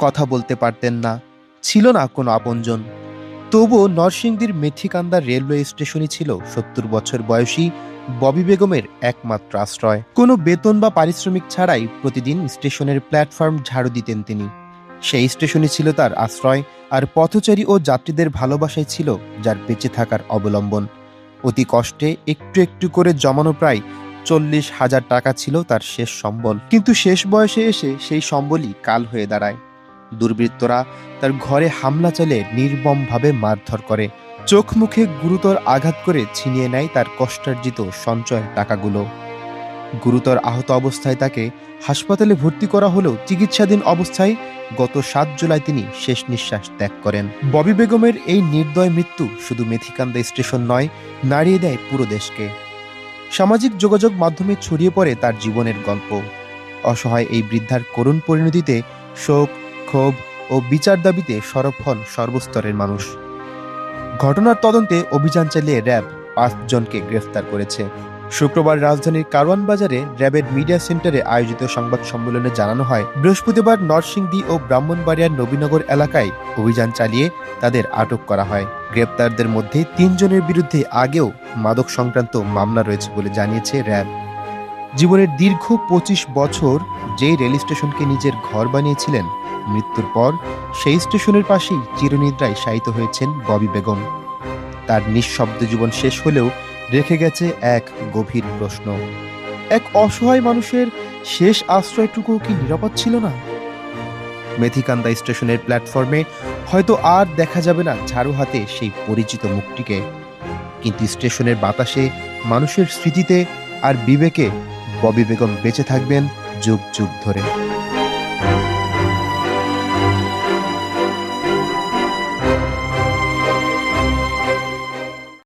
কথা বলতে পারতেন না, ছিল না কোনো আপনজন। তবুও নরসিংদীর মেথিকান্দা রেলওয়ে স্টেশনই ছিল ৭০ বছর বয়সী ববি বেগমের একমাত্র আশ্রয়। কোনো বেতন বা পারিশ্রমিক ছাড়াই প্রতিদিন স্টেশনের প্ল্যাটফর্ম ঝাড়ু দিতেন তিনি। সেই স্টেশনই ছিল তার আশ্রয়, আর পথচারী ও যাত্রীদের ভালোবাসাই ছিল যার বেঁচে থাকার অবলম্বন। অতি কষ্টে একটু একটু করে জমানো প্রায় ৪০,০০০ টাকা ছিল তার শেষ সম্বল। কিন্তু শেষ বয়সে এসে সেই সম্বলই কাল হয়ে দাঁড়ায়। দুর্বৃত্তরা তার ঘরে হামলা চালিয়ে নির্মমভাবে মারধর করে, চোখ মুখে গুরুতর আঘাত করে ছিনিয়ে নেয় তার কষ্টার্জিত সঞ্চয়ের টাকাগুলো। গুরুতর আহত অবস্থায় তাকে হাসপাতালে ভর্তি করা হলেও চিকিৎসাধীন অবস্থায় গত ৭ জুলাই তিনি শেষ নিঃশ্বাস ত্যাগ করেন। ববি বেগমের এই নির্দয় মৃত্যু শুধু মেথিকান্দা স্টেশন নয়, নাড়িয়ে দেয় পুরো দেশকে। সামাজিক যোগাযোগ মাধ্যমে ছড়িয়ে পড়ে তার জীবনের গল্প। অসহায় এই বৃদ্ধার করুণ পরিণতিতে শোক, ক্ষোভ ও বিচার দাবিতে সরব হন সর্বস্তরের মানুষ। ঘটনার তদন্তে অভিযান চালিয়ে র্যাব ৫ জনকে গ্রেফতার করেছে। শুক্রবার রাজধানীর কারওয়ান বাজারে র্যাবের মিডিয়া সেন্টারে আয়োজিত সংবাদ সম্মেলনে জানানো হয়, বৃহস্পতিবার নরসিংদী ও ব্রাহ্মণবাড়িয়ার নবীনগর এলাকায় অভিযান চালিয়ে তাদের আটক করা হয়। গ্রেপ্তারদের মধ্যে ৩ জনের বিরুদ্ধে আগেও মাদক সংক্রান্ত মামলা রয়েছে বলে জানিয়েছে র্যাব। জীবনের দীর্ঘ ২৫ বছর যেই রেল স্টেশনকে নিজের ঘর বানিয়েছিলেন, মৃত্যুর পর সেই স্টেশনের পাশেই চিরনিদ্রায় শায়িত হয়েছেন ববি বেগম। তার নিঃশব্দ জীবন শেষ হলেও রেখে গেছে এক গভীর প্রশ্ন। এক অসহায় মানুষের শেষ আশ্রয়টুকু কি নিরাপদ ছিল না? মেথিকান্দা স্টেশনের প্ল্যাটফর্মে হয়তো আর দেখা যাবে না ঝাড়ু হাতে সেই পরিচিত মুখটিকে, কিন্তু স্টেশনের বাতাসে, মানুষের স্মৃতিতে আর বিবেকে ববি বেগম বেঁচে থাকবেন যুগ যুগ ধরে।